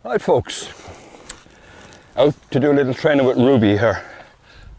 Right folks, out to do a little training with Ruby here,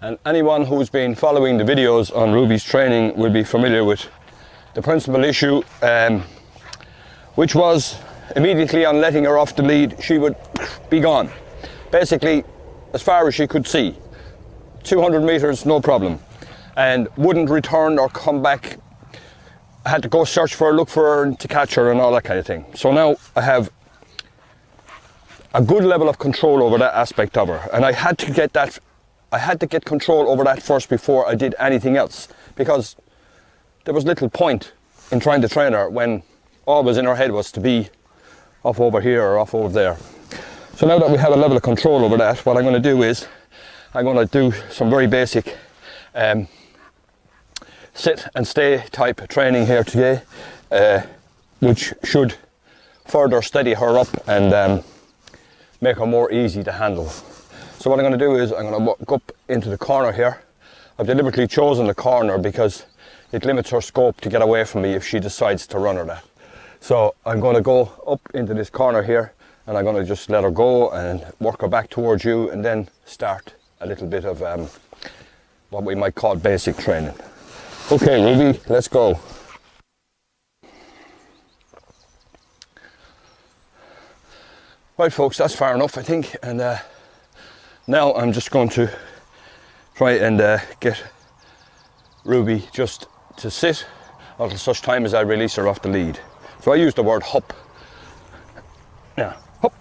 and anyone who's been following the videos on Ruby's training will be familiar with the principal issue, which was immediately on letting her off the lead she would be gone, basically as far as she could see, 200 meters no problem, and wouldn't return or come back. I had to go search for her, look for her to catch her and all that kind of thing. So now I have a good level of control over that aspect of her, and I had to get control over that first before I did anything else, because there was little point in trying to train her when all was in her head was to be off over here or off over there. So now that we have a level of control over that, what I'm going to do is I'm going to do some very basic sit and stay type training here today, which should further steady her up and make her more easy to handle. So what I'm going to do is I'm going to walk up into the corner here. I've deliberately chosen the corner because it limits her scope to get away from me if she decides to run her that. So I'm going to go up into this corner here, and I'm going to just let her go and work her back towards you, and then start a little bit of what we might call basic training. Okay Ruby, let's go. Right folks, that's far enough I think, and now I'm just going to try and get Ruby just to sit until such time as I release her off the lead. So I use the word hop. Yeah, hop.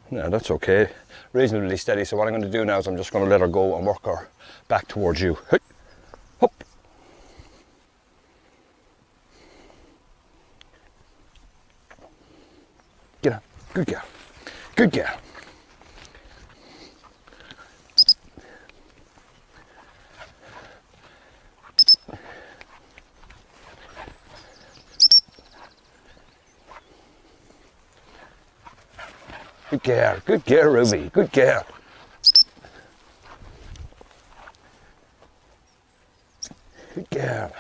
Yeah, that's okay. Reasonably steady. So what I'm going to do now is I'm just going to let her go and work her back towards you. Hop. Get up. Good girl. Good girl. Good girl, Ruby, good girl. Good girl.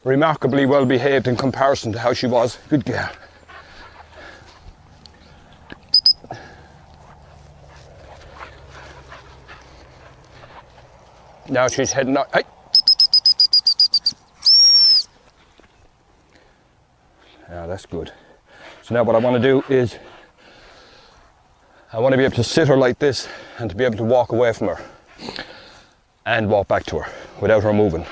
Remarkably well behaved in comparison to how she was. Good girl. Now she's heading out. Hey. Yeah, that's good. So now what I want to do is I want to be able to sit her like this and to be able to walk away from her and walk back to her without her moving.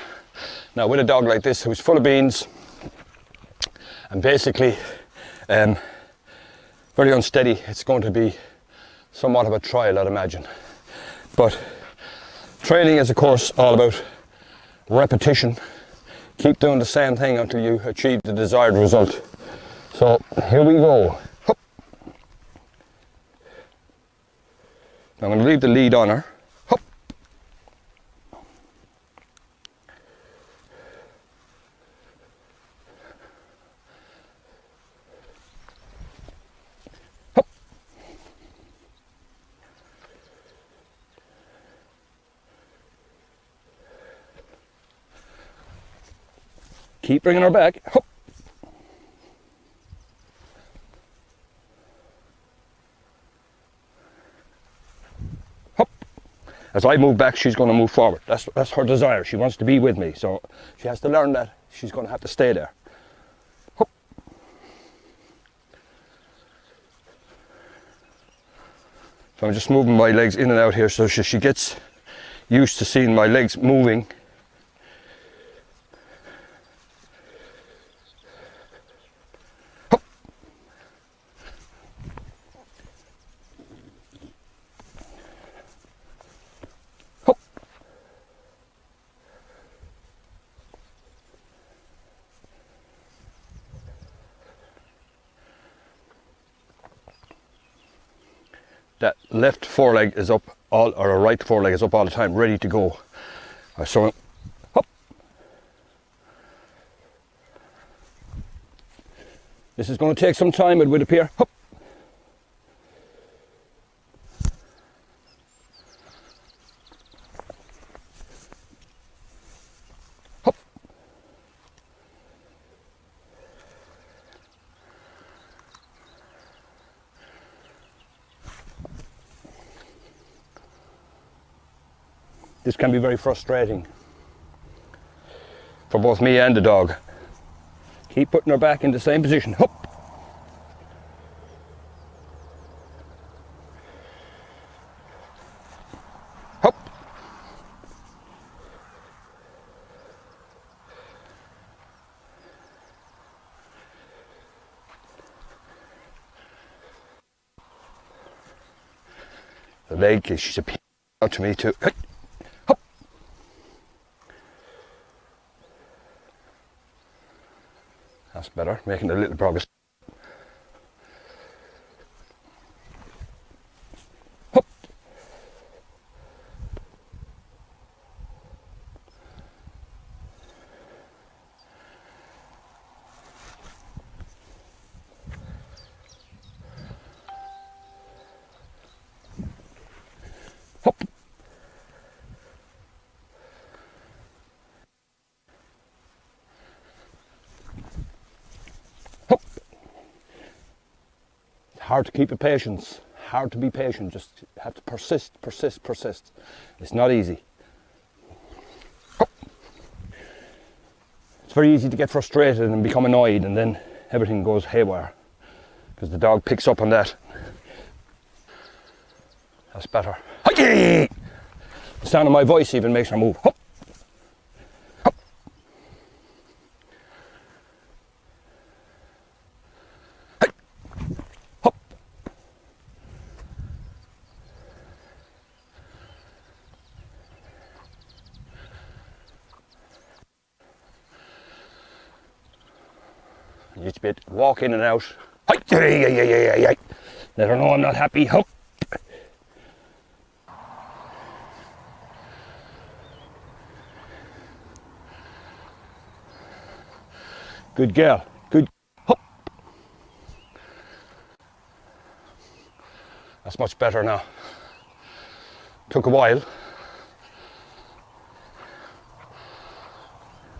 Now with a dog like this who's full of beans and basically very unsteady, it's going to be somewhat of a trial, I'd imagine. But training is of course all about repetition. Keep doing the same thing until you achieve the desired result. So here we go. Hup. I'm going to leave the lead on her. Hup. Hup. Keep bringing her back. Hup. As I move back, she's going to move forward. That's her desire. She wants to be with me, so she has to learn that she's going to have to stay there. Hup. So I'm just moving my legs in and out here so she gets used to seeing my legs moving. That left foreleg is up, or a right foreleg is up all the time, ready to go. So, hop. This is going to take some time, it would appear. Hop. This can be very frustrating for both me and the dog. Keep putting her back in the same position. Hup. Hup. The leg, she's a out to me too. Hup. That's better, making a little progress. Hup. Hup. Hup. Hard to keep your patience. Hard to be patient. Just have to persist. It's not easy. Hup. It's very easy to get frustrated and become annoyed, and then everything goes haywire because the dog picks up on that. That's better. The sound of my voice even makes her move. Hup. Hup. Hup. Just a bit, walk in and out. Let her know I'm not happy. Hup. Good girl. Good. Hup. That's much better now. Took a while.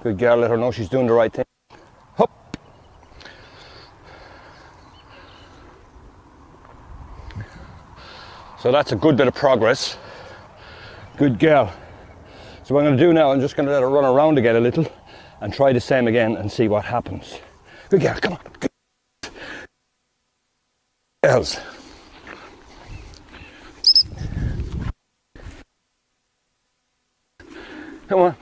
Good girl, let her know she's doing the right thing. Hup. So that's a good bit of progress. Good girl. So what I'm going to do now, I'm just going to let her run around again a little and try the same again and see what happens. Good girl, come on. Good girls. Come on.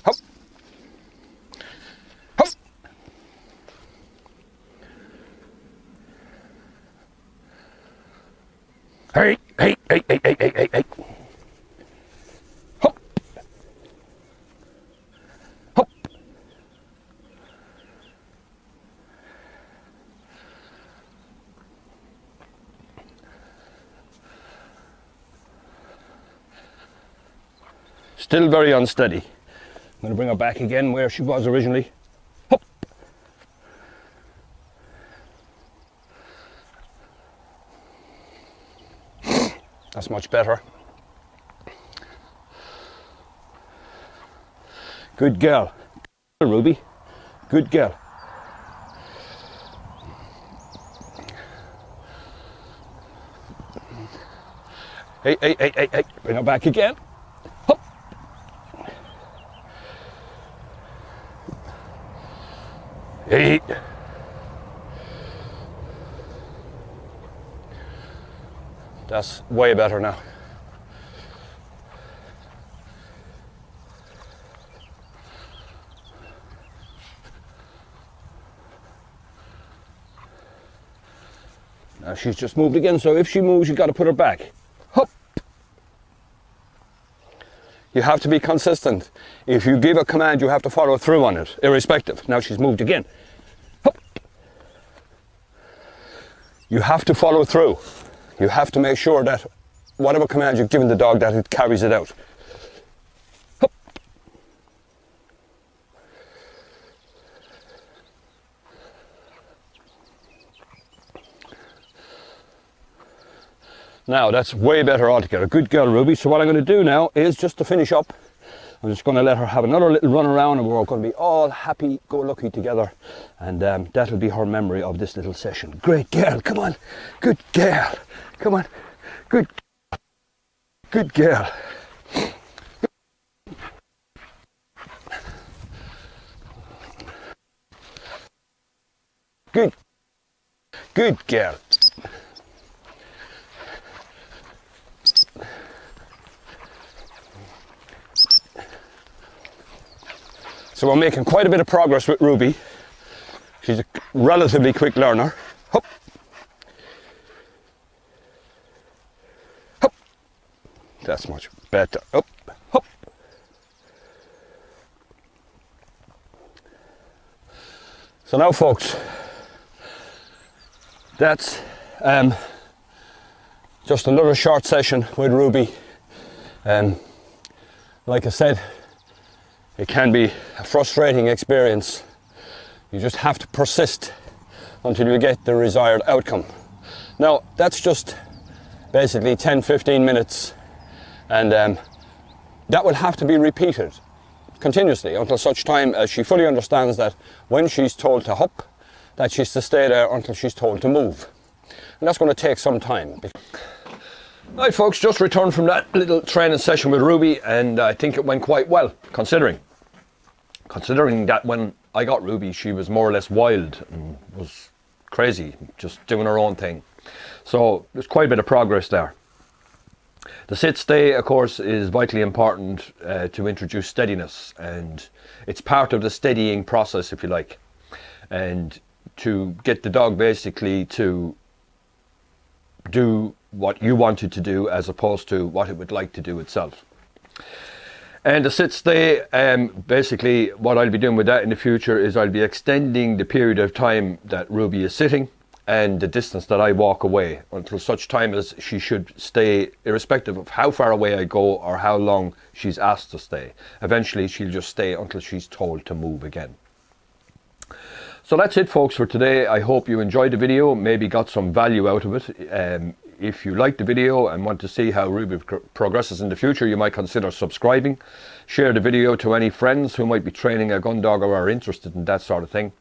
Hop. Hop. Hey, hey, hey, hey, hey, hey, hey. Hop. Hop. Still very unsteady. I'm going to bring her back again where she was originally. Hop. That's much better. Good girl. Ruby. Good girl. Hey, hey, hey, hey, hey. Bring her back again. Hop. Hey. That's way better now. Now she's just moved again, so if she moves, you've got to put her back. Hop. You have to be consistent. If you give a command, you have to follow through on it, irrespective. Now she's moved again. Hop. You have to follow through. You have to make sure that whatever command you've given the dog, that it carries it out. Hop. Now that's way better altogether. Good girl, Ruby. So what I'm going to do now is, just to finish up, I'm just going to let her have another little run around, and we're going to be all happy-go-lucky together, and that'll be her memory of this little session. Great girl, come on, good girl, come on, good girl. Good girl. So we're making quite a bit of progress with Ruby. She's a relatively quick learner. Hop. Hop. That's much better. Up. Hop. So now, folks, that's just another short session with Ruby. Like I said, it can be a frustrating experience. You just have to persist until you get the desired outcome. Now, that's just basically 10-15 minutes, and that will have to be repeated continuously until such time as she fully understands that when she's told to hop, that she's to stay there until she's told to move. And that's going to take some time. Right, folks, just returned from that little training session with Ruby, and I think it went quite well, considering that when I got Ruby, she was more or less wild and was crazy, just doing her own thing. So there's quite a bit of progress there. The sit-stay, of course, is vitally important to introduce steadiness, and it's part of the steadying process, if you like, and to get the dog basically to do what you want it to do as opposed to what it would like to do itself. And the sit-stay, basically what I'll be doing with that in the future is I'll be extending the period of time that Ruby is sitting and the distance that I walk away until such time as she should stay, irrespective of how far away I go or how long she's asked to stay. Eventually she'll just stay until she's told to move again. So that's it, folks, for today. I hope you enjoyed the video, maybe got some value out of it. If you like the video and want to see how Ruby progresses in the future, you might consider subscribing. Share the video to any friends who might be training a gun dog or are interested in that sort of thing.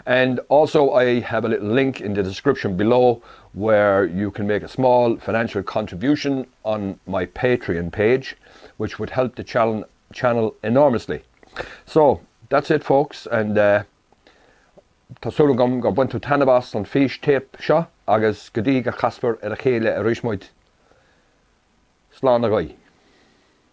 And also, I have a little link in the description below where you can make a small financial contribution on my Patreon page, which would help the channel enormously. So that's it, folks, and Tásúla gom go buinteamh tanabas an fís tape seo agus go dtí go chaspar ar a chéile a rísmuid. Slán a gaidh.